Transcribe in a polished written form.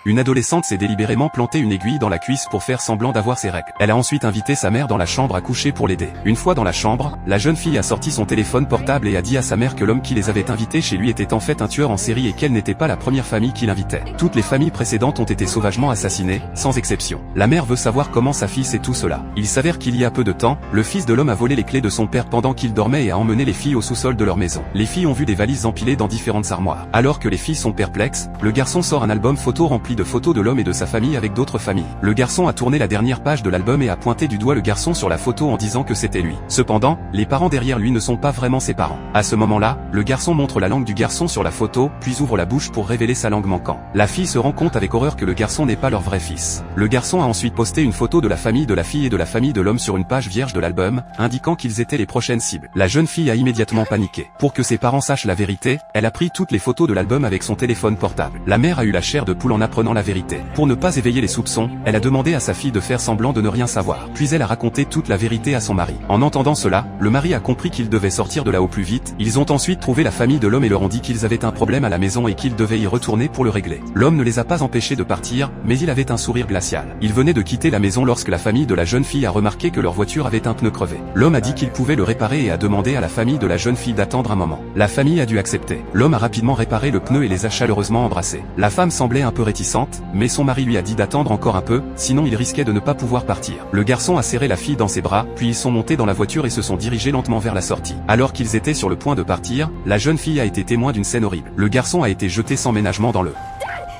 Une adolescente s'est délibérément planté une aiguille dans la cuisse pour faire semblant d'avoir ses règles. Elle a ensuite invité sa mère dans la chambre à coucher pour l'aider. Une fois dans la chambre, la jeune fille a sorti son téléphone portable et a dit à sa mère que l'homme qui les avait invités chez lui était en fait un tueur en série et qu'elle n'était pas la première famille qui l'invitait. Toutes les familles précédentes ont été sauvagement assassinées, sans exception. La mère veut savoir comment sa fille sait tout cela. Il s'avère qu'il y a peu de temps, le fils de l'homme a volé les clés de son père pendant qu'il dormait et a emmené les filles au sous-sol de leur maison. Les filles ont vu des valises empilées dans différentes armoires. Alors que les filles sont perplexes, le garçon sort un album photo rempli de photos de l'homme et de sa famille avec d'autres familles. Le garçon a tourné la dernière page de l'album et a pointé du doigt le garçon sur la photo en disant que c'était lui. Cependant, les parents derrière lui ne sont pas vraiment ses parents. À ce moment-là, le garçon montre la langue du garçon sur la photo, puis ouvre la bouche pour révéler sa langue manquant. La fille se rend compte avec horreur que le garçon n'est pas leur vrai fils. Le garçon a ensuite posté une photo de la famille de la fille et de la famille de l'homme sur une page vierge de l'album, indiquant qu'ils étaient les prochaines cibles. La jeune fille a immédiatement paniqué. Pour que ses parents sachent la vérité, elle a pris toutes les photos de l'album avec son téléphone portable. La mère a eu la chair de poule en apprenant la vérité. Pour ne pas éveiller les soupçons, elle a demandé à sa fille de faire semblant de ne rien savoir. Puis elle a raconté toute la vérité à son mari. En entendant cela, le mari a compris qu'il devait sortir de là au plus vite. Ils ont ensuite trouvé la famille de l'homme et leur ont dit qu'ils avaient un problème à la maison et qu'ils devaient y retourner pour le régler. L'homme ne les a pas empêchés de partir, mais il avait un sourire glacial. Il venait de quitter la maison lorsque la famille de la jeune fille a remarqué que leur voiture avait un pneu crevé. L'homme a dit qu'il pouvait le réparer et a demandé à la famille de la jeune fille d'attendre un moment. La famille a dû accepter. L'homme a rapidement réparé le pneu et les a chaleureusement embrassés. La femme semblait un peu réticente, mais son mari lui a dit d'attendre encore un peu, sinon il risquait de ne pas pouvoir partir. Le garçon a serré la fille dans ses bras, puis ils sont montés dans la voiture et se sont dirigés lentement vers la sortie. Alors qu'ils étaient sur le point de partir, la jeune fille a été témoin d'une scène horrible. Le garçon a été jeté sans ménagement dans le